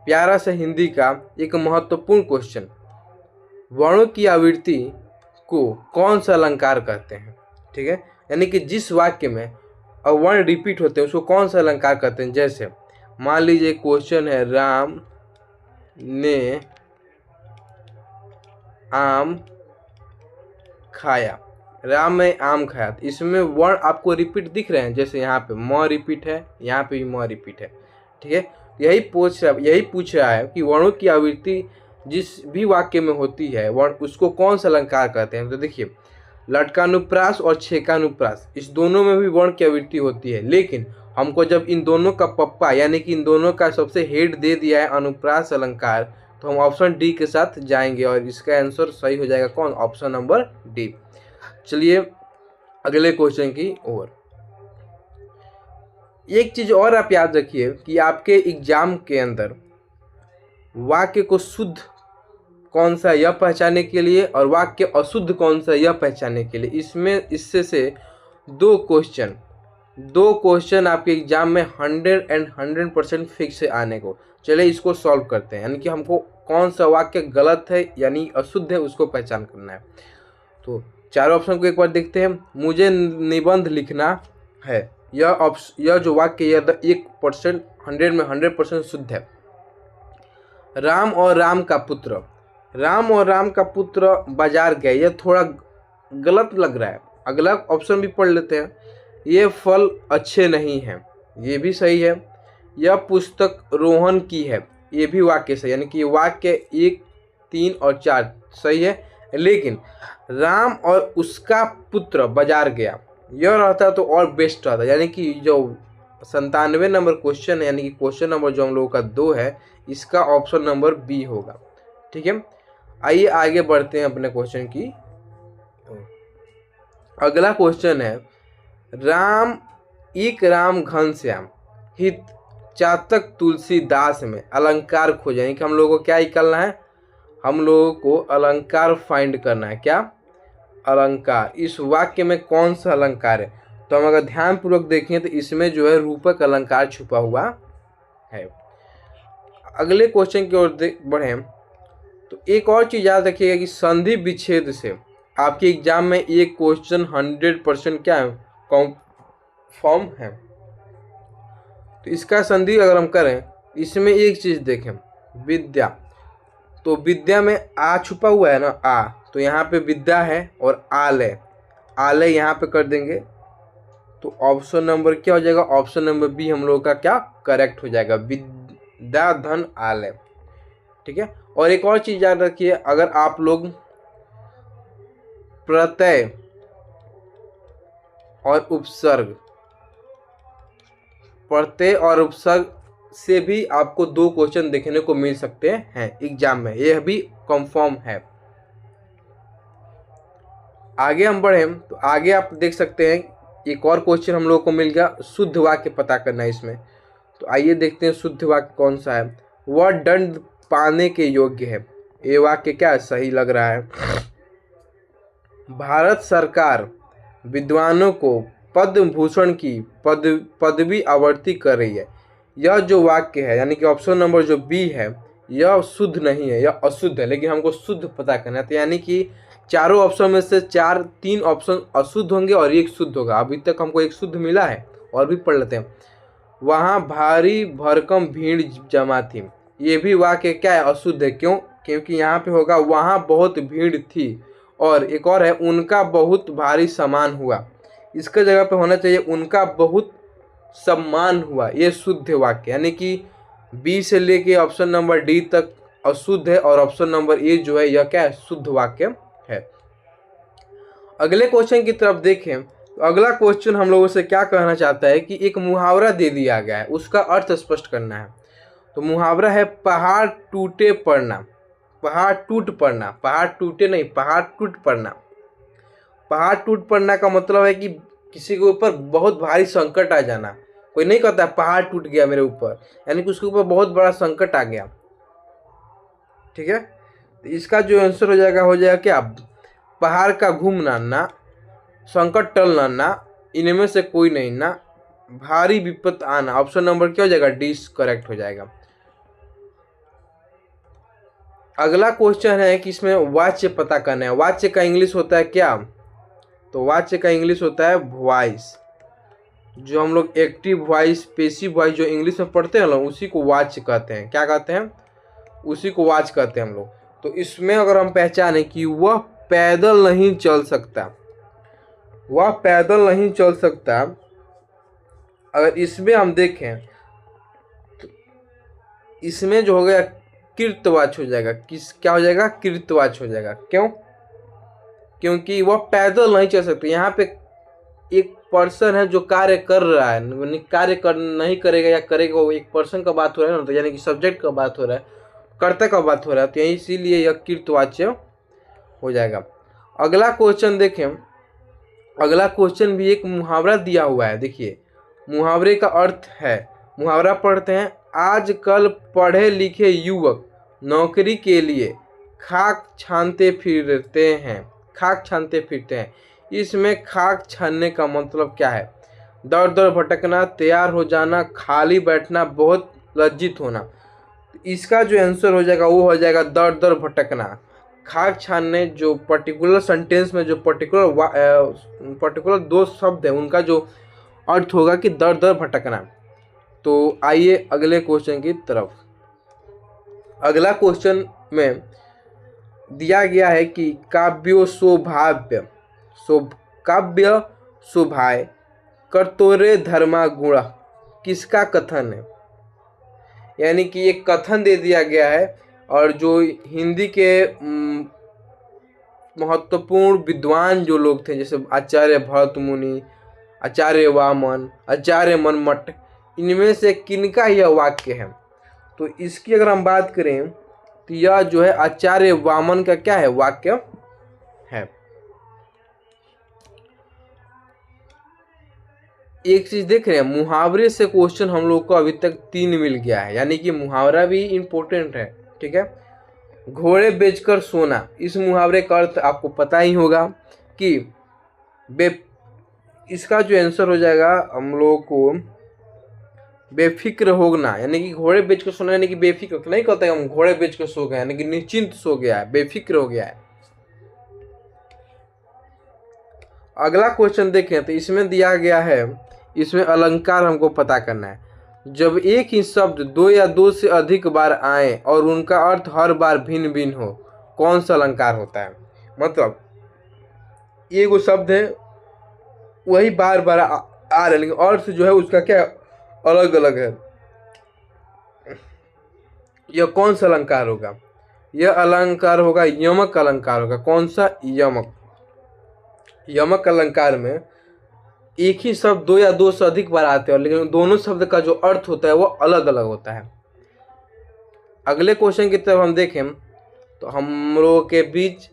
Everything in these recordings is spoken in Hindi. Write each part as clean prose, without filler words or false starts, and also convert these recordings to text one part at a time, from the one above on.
प्यारा सा हिंदी का एक महत्वपूर्ण क्वेश्चन, वर्णों की आवृत्ति को कौन सा अलंकार कहते हैं। ठीक है, यानी कि जिस वाक्य में वर्ण रिपीट होते हैं उसको कौन सा अलंकार कहते हैं। जैसे मान लीजिए क्वेश्चन है, राम ने आम खाया, राम ने आम खाया, तो इसमें वर्ण आपको रिपीट दिख रहे हैं। जैसे यहाँ पे म रिपीट है, यहाँ पे भी म रिपीट है। ठीक है, यही पूछ रहा है कि वर्णों की आवृत्ति जिस भी वाक्य में होती है वर्ण, उसको कौन सा अलंकार कहते हैं। तो देखिए, लटकानुप्रास और छेकानुप्रास, इस दोनों में भी वर्ण की आवृत्ति होती है, लेकिन हमको जब इन दोनों का पप्पा यानी कि इन दोनों का सबसे हेड दे दिया है अनुप्रास अलंकार, तो हम ऑप्शन डी के साथ जाएंगे और इसका आंसर सही हो जाएगा कौन, ऑप्शन नंबर डी। चलिए अगले क्वेश्चन की ओर। एक चीज और आप याद रखिए कि आपके एग्जाम के अंदर वाक्य को शुद्ध कौन सा यह पहचानने के लिए और वाक्य अशुद्ध कौन सा यह पहचानने के लिए, इससे से दो क्वेश्चन आपके एग्जाम में 100% फिक्स है आने को। चलिए इसको सॉल्व करते हैं, यानी कि हमको कौन सा वाक्य गलत है यानी अशुद्ध है उसको पहचान करना है। तो चारों ऑप्शन को एक बार देखते हैं। मुझे निबंध लिखना है, यह जो वाक्य यह 1% 100 में 100% शुद्ध है। राम और राम का पुत्र बाजार गए, यह थोड़ा गलत लग रहा है। अगला ऑप्शन भी पढ़ लेते हैं, ये फल अच्छे नहीं हैं, ये भी सही है। यह पुस्तक रोहन की है, ये भी वाक्य सही, यानी कि वाक्य 1, 3 और 4 सही है। लेकिन राम और उसका पुत्र बाजार गया, यह रहता तो और बेस्ट रहता, यानी कि जो 97 नंबर क्वेश्चन है, यानी कि क्वेश्चन नंबर जो हम लोगों का 2 है, इसका ऑप्शन नंबर बी होगा। ठीक है, आइए आगे बढ़ते हैं अपने क्वेश्चन की। अगला क्वेश्चन है, राम घनश्याम हित चातक तुलसीदास में अलंकार खोजें, यानी कि हम लोगों को क्या निकालना है, हम लोगों को अलंकार फाइंड करना है। क्या अलंकार, इस वाक्य में कौन सा अलंकार है। तो हम अगर ध्यान पूर्वक देखें तो इसमें जो है रूपक अलंकार छुपा हुआ है। अगले क्वेश्चन की ओर बढ़े तो एक और चीज याद रखिएगा कि संधि विच्छेद से आपके एग्जाम में एक क्वेश्चन 100% क्या है, कॉन्फर्म है। तो इसका संधि अगर हम करें, इसमें एक चीज देखें, विद्या, तो विद्या में आ छुपा हुआ है ना, आ, तो यहाँ पे विद्या है और आलय यहाँ पे कर देंगे, तो ऑप्शन नंबर क्या हो जाएगा, ऑप्शन नंबर बी हम लोग का क्या करेक्ट हो जाएगा, विद्या धन आलय। ठीक है, और एक और चीज याद रखिए, अगर आप लोग प्रत्यय और उपसर्ग से भी आपको 2 क्वेश्चन देखने को मिल सकते हैं एग्जाम में, यह भी कंफर्म है। आगे हम बढ़े तो आगे आप देख सकते हैं एक और क्वेश्चन हम लोग को मिल गया, शुद्ध वाक्य पता करना है इसमें। तो आइए देखते हैं शुद्ध वाक्य कौन सा है। वह दंड पाने के योग्य है, ये वाक्य क्या सही लग रहा है। भारत सरकार विद्वानों को पद्म भूषण की पदवी आवृत्ति कर रही है, यह जो वाक्य है यानी कि ऑप्शन नंबर जो बी है यह शुद्ध नहीं है, यह अशुद्ध है, लेकिन हमको शुद्ध पता करना है। तो यानी कि चारों ऑप्शन में से 3 ऑप्शन अशुद्ध होंगे और एक शुद्ध होगा। अभी तक हमको एक शुद्ध मिला है, और भी पढ़ लेते हैं। वहाँ भारी भरकम भीड़ जमा थी, ये भी वाक्य क्या है, अशुद्ध है। क्यों, क्योंकि यहाँ पे होगा वहाँ बहुत भीड़ थी, और एक और है उनका बहुत भारी सम्मान हुआ, इसका जगह पे होना चाहिए उनका बहुत सम्मान हुआ, ये शुद्ध वाक्य। यानी कि बी से लेके ऑप्शन नंबर डी तक अशुद्ध है और ऑप्शन नंबर ए जो है यह क्या है, शुद्ध वाक्य है। अगले क्वेश्चन की तरफ देखें तो अगला क्वेश्चन हम लोगों से क्या कहना चाहता है कि एक मुहावरा दे दिया गया है, उसका अर्थ स्पष्ट करना है। तो मुहावरा है पहाड़ टूटे पड़ना, पहाड़ टूट पड़ना, पहाड़ टूटे नहीं, पहाड़ टूट पड़ना। पहाड़ टूट पड़ना का मतलब है कि किसी के ऊपर बहुत भारी संकट आ जाना। कोई नहीं कहता पहाड़ टूट गया मेरे ऊपर, यानी कि उसके ऊपर बहुत बड़ा संकट आ गया। ठीक है, तो इसका जो आंसर हो जाएगा क्या, पहाड़ का घूमना ना, संकट टलना ना, इनमें से कोई नहीं ना, भारी विपत आना। ऑप्शन नंबर क्या हो जाएगा, डी करेक्ट हो जाएगा। अगला क्वेश्चन है कि इसमें वाच्य पता करना है। वाच्य का इंग्लिश होता है क्या? तो वाच्य का इंग्लिश होता है वॉइस। जो हम लोग एक्टिव वॉइस, पैसिव वॉइस जो इंग्लिश में पढ़ते हैं लोग, उसी को वाच्य कहते हैं। क्या कहते हैं? उसी को वाच्य कहते हैं हम लोग। तो इसमें अगर हम पहचाने कि वह पैदल नहीं चल सकता, वह पैदल नहीं चल सकता, अगर इसमें हम देखें तो इसमें जो हो गया कृतवाच्य हो जाएगा। क्या हो जाएगा? कृतवाच्य हो जाएगा। क्यों? क्योंकि वह पैदल नहीं चल सकते। यहाँ पे एक पर्सन है जो कार्य कर रहा है, कार्य कर नहीं करेगा या करेगा, वो एक पर्सन का बात हो रहा है ना, तो यानी कि सब्जेक्ट का बात हो रहा है, कर्ता का बात हो रहा है, तो यही इसीलिए यह कृतवाच्य हो जाएगा। अगला क्वेश्चन देखें। अगला क्वेश्चन भी एक मुहावरा दिया हुआ है। देखिए मुहावरे का अर्थ है, मुहावरा पढ़ते हैं। आजकल पढ़े लिखे युवक नौकरी के लिए खाक छानते फिरते हैं। खाक छानते फिरते हैं। इसमें खाक छानने का मतलब क्या है? दर दर भटकना, तैयार हो जाना, खाली बैठना, बहुत लज्जित होना। इसका जो आंसर हो जाएगा वो हो जाएगा दर दर भटकना। खाक छानने जो पर्टिकुलर सेंटेंस में जो पर्टिकुलर दो शब्द है, उनका जो अर्थ होगा कि दर दर भटकना। तो आइए अगले क्वेश्चन की तरफ। अगला क्वेश्चन में दिया गया है कि काव्यो शोभाव्य काव्य शोभाय कर्तोरे धर्मा गुण किसका कथन है? यानी कि एक कथन दे दिया गया है, और जो हिंदी के महत्वपूर्ण विद्वान जो लोग थे, जैसे आचार्य भरत मुनि, आचार्य वामन, आचार्य मनमट, इनमें से किनका यह वाक्य है? तो इसकी अगर हम बात करें तो यह जो है आचार्य वामन का क्या है? वाक्य है। एक चीज देख रहे हैं, मुहावरे से क्वेश्चन हम लोग को अभी तक 3 मिल गया है, यानी कि मुहावरा भी इम्पोर्टेंट है। ठीक है। घोड़े बेचकर सोना, इस मुहावरे का अर्थ आपको पता ही होगा कि इसका जो आंसर हो जाएगा हम लोगों को बेफिक्र होना, यानी कि घोड़े बेचकर सोना, यानी कि बेफिक्र तो नहीं कहते हम घोड़े बेचकर सो गए, यानी कि निश्चिंत सो गया है, बेफिक्र हो गया है। अगला क्वेश्चन देखें तो इसमें दिया गया है, इसमें अलंकार हमको पता करना है। जब एक ही शब्द 2 या 2 से अधिक बार आए और उनका अर्थ हर बार भिन्न भिन्न हो, कौन सा अलंकार होता है? मतलब एक वो शब्द है, वही बार बार आ रहा है, लेकिन अर्थ जो है उसका क्या अलग अलग है। यह कौन सा अलंकार होगा? यह अलंकार होगा यमक अलंकार होगा। कौन सा? यमक। यमक अलंकार में एक ही शब्द 2 या 2 से अधिक बार आते हैं, लेकिन दोनों शब्द का जो अर्थ होता है वो अलग अलग होता है। अगले क्वेश्चन की तरफ हम देखें तो हम लोगों के बीच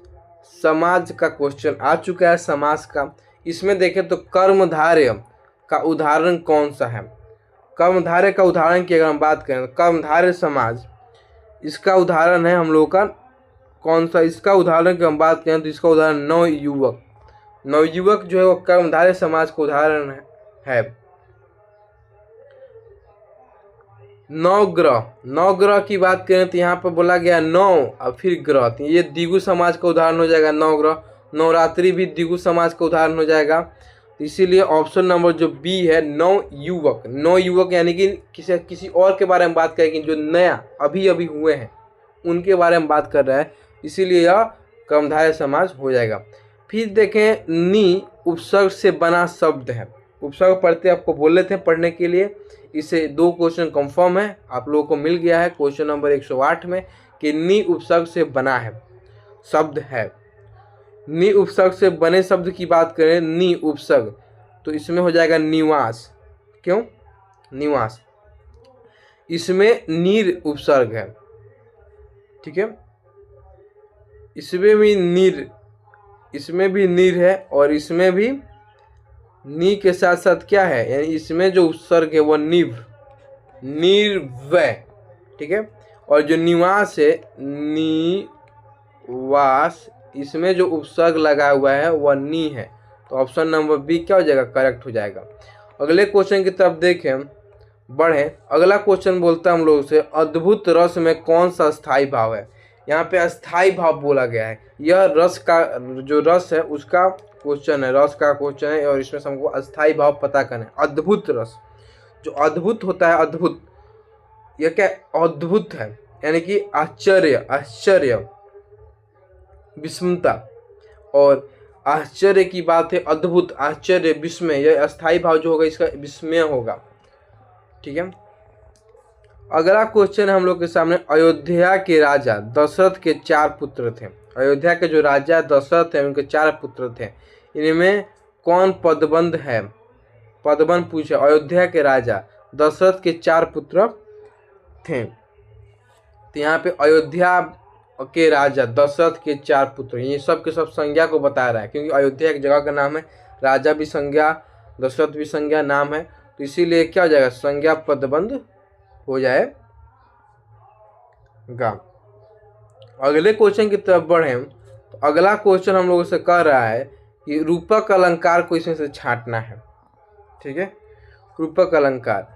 समाज का क्वेश्चन आ चुका है, समास का। इसमें देखें तो कर्मधारय का उदाहरण कौन सा है? कर्मधारय का उदाहरण की अगर हम बात करें तो कर्मधारय समाज, इसका उदाहरण है हम लोग का कौन सा? इसका उदाहरण की हम बात करें तो इसका उदाहरण नवयुवक। नवयुवक जो है वो कर्मधारय समाज का उदाहरण है। नवग्रह, नवग्रह की बात करें तो यहाँ पर बोला गया नौ और फिर ग्रह, तो ये द्विगु समाज का उदाहरण हो जाएगा नवग्रह। नवरात्रि भी द्विगु समाज का उदाहरण हो जाएगा। तो इसीलिए ऑप्शन नंबर जो बी है नवयुवक। नवयुवक यानी कि किसी और के बारे में बात करेंगे, जो नया अभी अभी हुए हैं उनके बारे में बात कर रहा है, इसीलिए यह कर्मधारय समाज हो जाएगा। फिर देखें नी उपसर्ग से बना शब्द है। उपसर्ग पढ़ते आपको बोले थे पढ़ने के लिए, इसे 2 क्वेश्चन कंफर्म है, आप लोगों को मिल गया है क्वेश्चन नंबर 108 में कि नी उपसर्ग से बना है शब्द है। नी उपसर्ग से बने शब्द की बात करें, नी उपसर्ग, तो इसमें हो जाएगा निवास। क्यों? निवास। इसमें नीर उपसर्ग है। ठीक है। इसमें भी नीर है और इसमें भी नी के साथ साथ क्या है, यानी इसमें जो उपसर्ग है वो निर्वय। ठीक है। और जो निवास है निवास, इसमें जो उपसर्ग लगा हुआ है वह नी है। तो ऑप्शन नंबर बी क्या हो जाएगा? करेक्ट हो जाएगा। अगले क्वेश्चन की तरफ देखें, बढ़ें। अगला क्वेश्चन बोलता है हम लोग से अद्भुत रस में कौन सा स्थायी भाव है? यहाँ पे अस्थाई भाव बोला गया है। यह रस का जो रस है उसका क्वेश्चन है, रस का क्वेश्चन है, और इसमें हमको अस्थाई भाव पता करना है। अद्भुत रस, जो अद्भुत होता है, अद्भुत, यह क्या अद्भुत है, यानी कि आश्चर्य, आश्चर्य, विस्मयता, और आश्चर्य की बात है, अद्भुत, आश्चर्य, विस्मय, यह अस्थाई भाव जो होगा इसका विस्मय होगा। ठीक है। अगला क्वेश्चन हम लोग के सामने, अयोध्या के राजा दशरथ के 4 पुत्र थे। अयोध्या के जो राजा दशरथ हैं उनके 4 पुत्र थे, इनमें कौन पदबंध है? पदबंध पूछे, अयोध्या के राजा दशरथ के 4 पुत्र थे। तो यहाँ पे अयोध्या के राजा दशरथ के 4 पुत्र, ये सब के सब संज्ञा को बता रहा है, क्योंकि अयोध्या एक जगह का नाम है, राजा भी संज्ञा, दशरथ भी संज्ञा नाम है, तो इसीलिए क्या हो जाएगा, संज्ञा पदबंध हो जाएगा। अगले क्वेश्चन की तरफ बढ़े तो अगला क्वेश्चन हम लोगों से कह रहा है कि रूपक अलंकार को इसमें से छांटना है। ठीक है। रूपक अलंकार,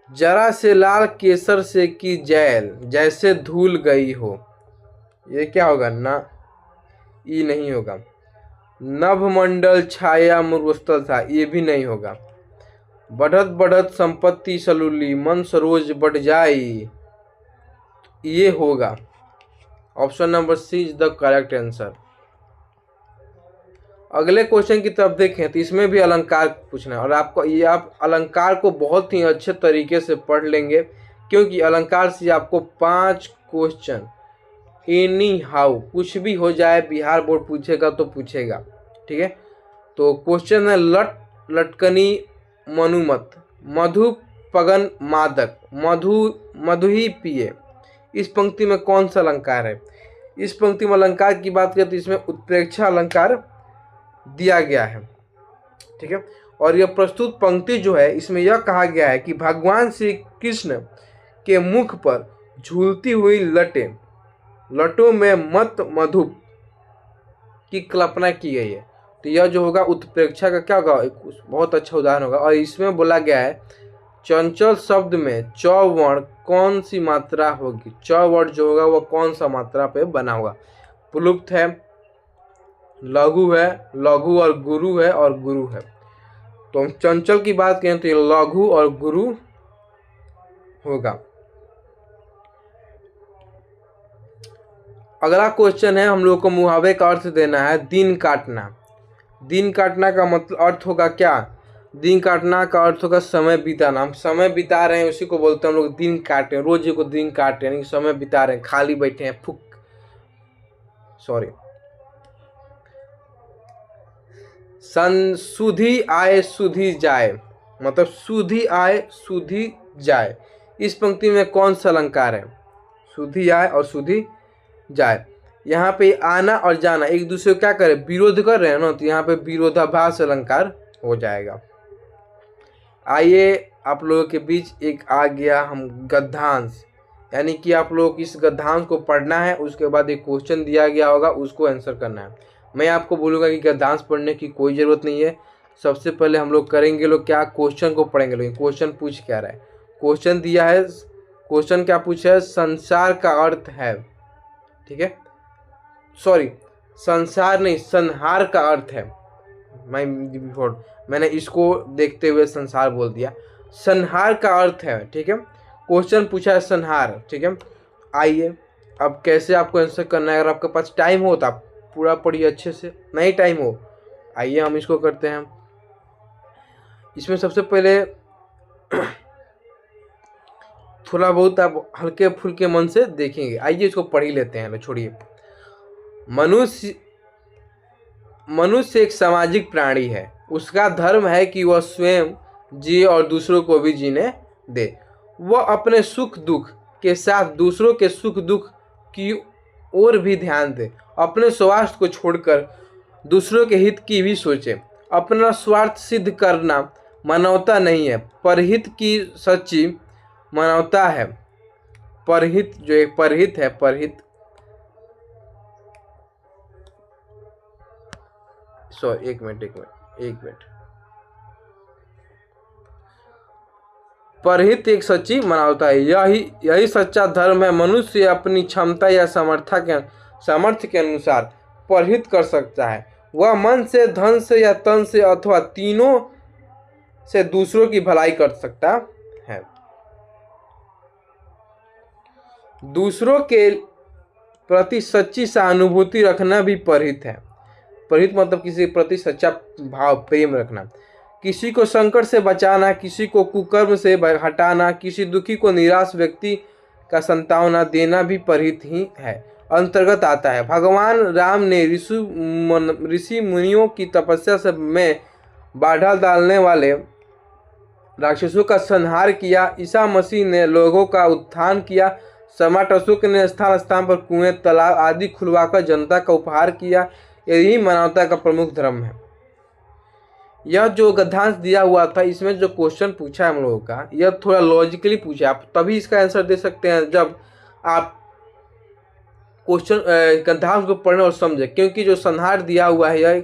जरा से लाल केसर से की जैल, जैसे धूल गई हो, ये क्या होगा, ना, ई नहीं होगा। नभमंडल छाया मुरुस्थल था, ये भी नहीं होगा। बढ़त बढ़त संपत्ति सलूली, मन सरोज बढ़ जाई, ये होगा। Option number C is the correct answer. अगले क्वेश्चन की तरफ देखें तो इसमें भी अलंकार पूछना है, और आपको ये, आप अलंकार को बहुत ही अच्छे तरीके से पढ़ लेंगे, क्योंकि अलंकार से आपको 5 क्वेश्चन एनी हाउ, कुछ भी हो जाए, बिहार बोर्ड पूछेगा तो पूछेगा। ठीक है। तो क्वेश्चन है, लट लटकनी मनुमत, मधु पगन मादक, मधु ही पिए, इस पंक्ति में कौन सा अलंकार है? इस पंक्ति में अलंकार की बात करें तो इसमें उत्प्रेक्षा अलंकार दिया गया है। ठीक है। और यह प्रस्तुत पंक्ति जो है, इसमें यह कहा गया है कि भगवान श्री कृष्ण के मुख पर झूलती हुई लटें, लटों में मत मधु की कल्पना की गई है। तो यह जो होगा उत्प्रेक्षा का क्या होगा, एक बहुत अच्छा उदाहरण होगा। और इसमें बोला गया है, चंचल शब्द में च वर्ण कौन सी मात्रा होगी? च वर्ण जो होगा वह कौन सा मात्रा पे बना होगा? प्लुप्त है, लघु है, लघु और गुरु है, और गुरु है। तो हम चंचल की बात करें तो ये लघु और गुरु होगा। अगला क्वेश्चन है, हम लोग को मुहावरे का अर्थ देना है, दिन काटना। दिन काटना का मतलब अर्थ होगा क्या? दिन काटना का अर्थ होगा समय बिताना। हम समय बिता रहे हैं, उसी को बोलते हैं हम लोग दिन काटे, रोज को दिन काटे, यानी समय बिता रहे हैं, खाली बैठे हैं, सुधी आए सुधी जाए, मतलब सुधी आए सुधी जाए, इस पंक्ति में कौन सा अलंकार है? सुधी आए और सुधी जाए। यहाँ पे आना और जाना एक दूसरे को क्या करे, विरोध कर रहे हैं ना, तो यहाँ पे विरोधाभास अलंकार हो जाएगा। आइए आप लोगों के बीच एक आ गया हम गद्यांश, यानी कि आप लोग इस गद्यांश को पढ़ना है, उसके बाद एक क्वेश्चन दिया गया होगा, उसको आंसर करना है। मैं आपको बोलूँगा कि गद्यांश पढ़ने की कोई ज़रूरत नहीं है। सबसे पहले हम लोग करेंगे लोग क्या, क्वेश्चन को पढ़ेंगे लोग। क्वेश्चन पूछ क्या रहा है, क्वेश्चन दिया है, क्वेश्चन क्या पूछा है, संसार का अर्थ है। ठीक है, सॉरी संसार नहीं, संहार का अर्थ है। मैंने इसको देखते हुए संसार बोल दिया, संहार का अर्थ है। ठीक है, क्वेश्चन पूछा है संहार। ठीक है, आइए अब कैसे आपको आंसर करना है। अगर आपके पास टाइम हो तो आप पूरा पढ़िए अच्छे से, नहीं टाइम हो आइए हम इसको करते हैं। इसमें सबसे पहले थोड़ा बहुत आप हल्के फुल्के मन से देखेंगे। आइए इसको पढ़ ही लेते हैं, छोड़िए। मनुष्य एक सामाजिक प्राणी है। उसका धर्म है कि वह स्वयं जिए और दूसरों को भी जीने दे। वह अपने सुख दुख के साथ दूसरों के सुख दुख की ओर भी ध्यान दे। अपने स्वार्थ को छोड़कर दूसरों के हित की भी सोचे। अपना स्वार्थ सिद्ध करना मानवता नहीं है, परहित की सच्ची मानवता है। परहित जो एक परहित है, परहित एक मिनट परहित एक सच्ची मानवता है। यही सच्चा धर्म है। मनुष्य अपनी क्षमता या सामर्थ्य के अनुसार परहित कर सकता है। वह मन से, धन से या तन से अथवा तीनों से दूसरों की भलाई कर सकता है। दूसरों के प्रति सच्ची सहानुभूति रखना भी परहित है। परहित मतलब किसी के प्रति सच्चा भाव, प्रेम रखना। किसी को संकट से बचाना, किसी को कुकर्म से हटाना, किसी दुखी को निराश व्यक्ति का सांत्वना देना भी परहित ही है, अंतर्गत आता है। भगवान राम ने ऋषि मुनियों की तपस्या से में बाधा डालने वाले राक्षसों का संहार किया। ईसा मसीह ने लोगों का उत्थान किया। सम्राट अशोक ने स्थान स्थान पर कुएं, तालाब आदि खुलवाकर जनता का उपहार किया। यही मानवता का प्रमुख धर्म है। यह जो गद्यांश दिया हुआ था, इसमें जो क्वेश्चन पूछा है हम लोगों का, यह थोड़ा लॉजिकली पूछा। आप तभी इसका आंसर दे सकते हैं जब आप क्वेश्चन गद्यांश को पढ़ें और समझें, क्योंकि जो संहार दिया हुआ है यह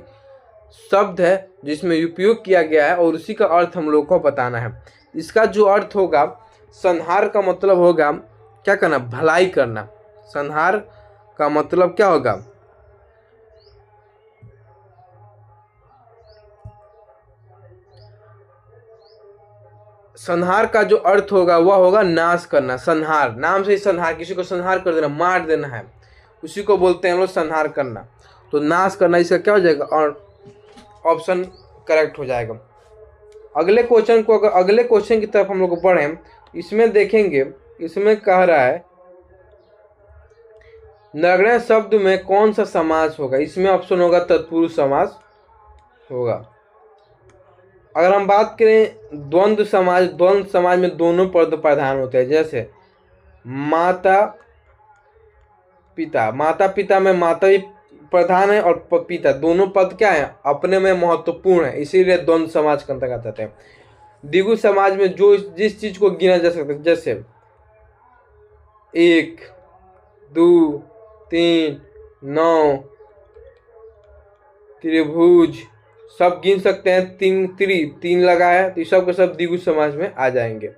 शब्द है जिसमें उपयोग किया गया है और उसी का अर्थ हम लोग को बताना है। इसका जो अर्थ होगा, संहार का मतलब होगा क्या करना, भलाई करना। संहार का मतलब क्या होगा, संहार का जो अर्थ होगा वह होगा नाश करना। संहार, नाम से ही संहार, किसी को संहार कर देना, मार देना है, उसी को बोलते हैं हम लोग संहार करना। तो नाश करना, इसका क्या हो जाएगा, और ऑप्शन करेक्ट हो जाएगा। अगले क्वेश्चन को, अगर अगले क्वेश्चन की तरफ हम लोग पढ़ें, इसमें देखेंगे, इसमें कह रहा है नगण्य शब्द में कौन सा समास होगा। इसमें ऑप्शन होगा तत्पुरुष समास होगा। अगर हम बात करें द्वंद्व समाज में दोनों पद प्रधान होते हैं, जैसे माता पिता में माता भी प्रधान है और पिता, दोनों पद क्या है, अपने में महत्वपूर्ण है, इसीलिए द्वंद्व समाज के अंतर्गत आते हैं। द्विगु समाज में जो जिस चीज को गिना जा सकता है, जैसे 1 2 3 9 त्रिभुज, सब गिन सकते हैं। 3 लगा है तो सब के सब द्विगु समाज में आ जाएंगे।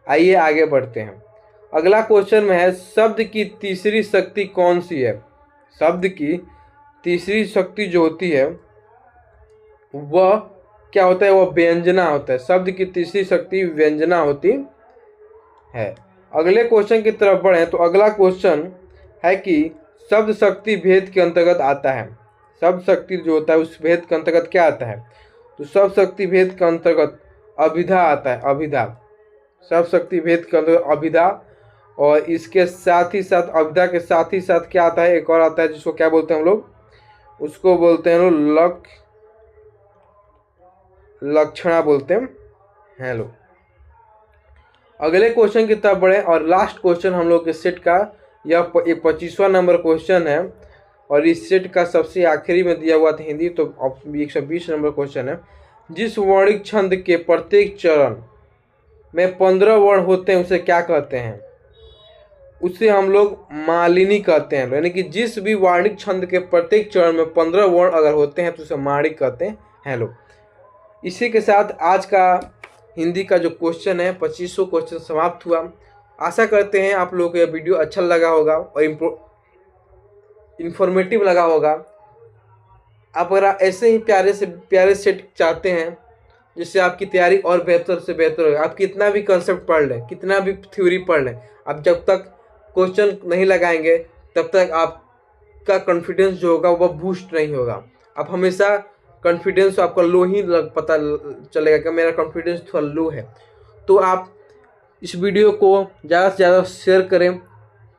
आइए आगे बढ़ते हैं। अगला क्वेश्चन में है, शब्द की तीसरी शक्ति कौन सी है। शब्द की तीसरी शक्ति जो होती है वह क्या होता है, वह व्यंजना होता है। शब्द की तीसरी शक्ति व्यंजना होती है। अगले क्वेश्चन की तरफ बढ़े तो अगला क्वेश्चन है कि शब्द शक्ति भेद के अंतर्गत आता है। शब्द शक्ति जो होता है उस भेद के अंतर्गत क्या आता है, तो शब्द शक्ति भेद के अंतर्गत अभिधा आता है। अभिधा, शब्द शक्ति भेद के अंतर्गत अभिधा, और इसके साथ ही साथ अभिधा के साथ ही साथ क्या आता है, एक और आता है जिसको क्या बोलते हैं हम लोग, उसको बोलते हैं लोग लक्षणा बोलते हैं लोग। अगले क्वेश्चन की तरफ बढ़े और लास्ट क्वेश्चन हम लोग के सेट का यह 25वां नंबर क्वेश्चन है और इस सेट का सबसे आखिरी में दिया हुआ था हिंदी, तो 120 नंबर क्वेश्चन है। जिस वर्णिक छंद के प्रत्येक चरण में 15 वर्ण होते हैं उसे क्या कहते हैं, उसे हम लोग मालिनी कहते हैं। यानी कि जिस भी वर्णिक छंद के प्रत्येक चरण में 15 वर्ण अगर होते हैं तो उसे माणिक कहते हैं लोग। इसी के साथ आज का हिंदी का जो क्वेश्चन है 2500 क्वेश्चन समाप्त हुआ। आशा करते हैं आप लोगों को यह वीडियो अच्छा लगा होगा और इंफॉर्मेटिव लगा होगा। आप अगर ऐसे ही प्यारे सेट चाहते हैं जिससे आपकी तैयारी और बेहतर से बेहतर हो, आप कितना भी कंसेप्ट पढ़ लें, कितना भी थ्योरी पढ़ लें, आप जब तक क्वेश्चन नहीं लगाएंगे तब तक आपका कॉन्फिडेंस जो होगा वह बूस्ट नहीं होगा। आप हमेशा कॉन्फिडेंस आपका लो ही पता चलेगा कि मेरा कॉन्फिडेंस थोड़ा लो है। तो आप इस वीडियो को ज़्यादा से ज़्यादा शेयर करें,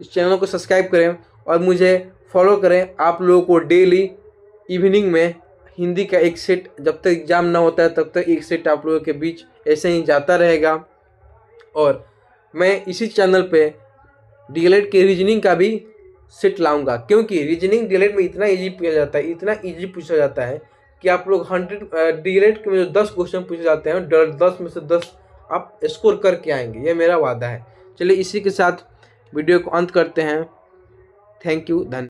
इस चैनल को सब्सक्राइब करें और मुझे फॉलो करें। आप लोगों को डेली इवनिंग में हिंदी का एक सेट, जब तक एग्ज़ाम ना होता है तब तक एक सेट आप लोगों के बीच ऐसे ही जाता रहेगा। और मैं इसी चैनल पे डीएलएड के रीजनिंग का भी सेट लाऊंगा, क्योंकि रीजनिंग डीएलएड में इतना ईजी पूछा जाता है, इतना ईजी पूछा जाता है कि आप लोग 100 डीएलएड के में जो 10 क्वेश्चन पूछे जाते हैं 10 में से 10 आप स्कोर करके आएंगे, ये मेरा वादा है। चलिए इसी के साथ वीडियो को अंत करते हैं। थैंक यू, धन्यवाद।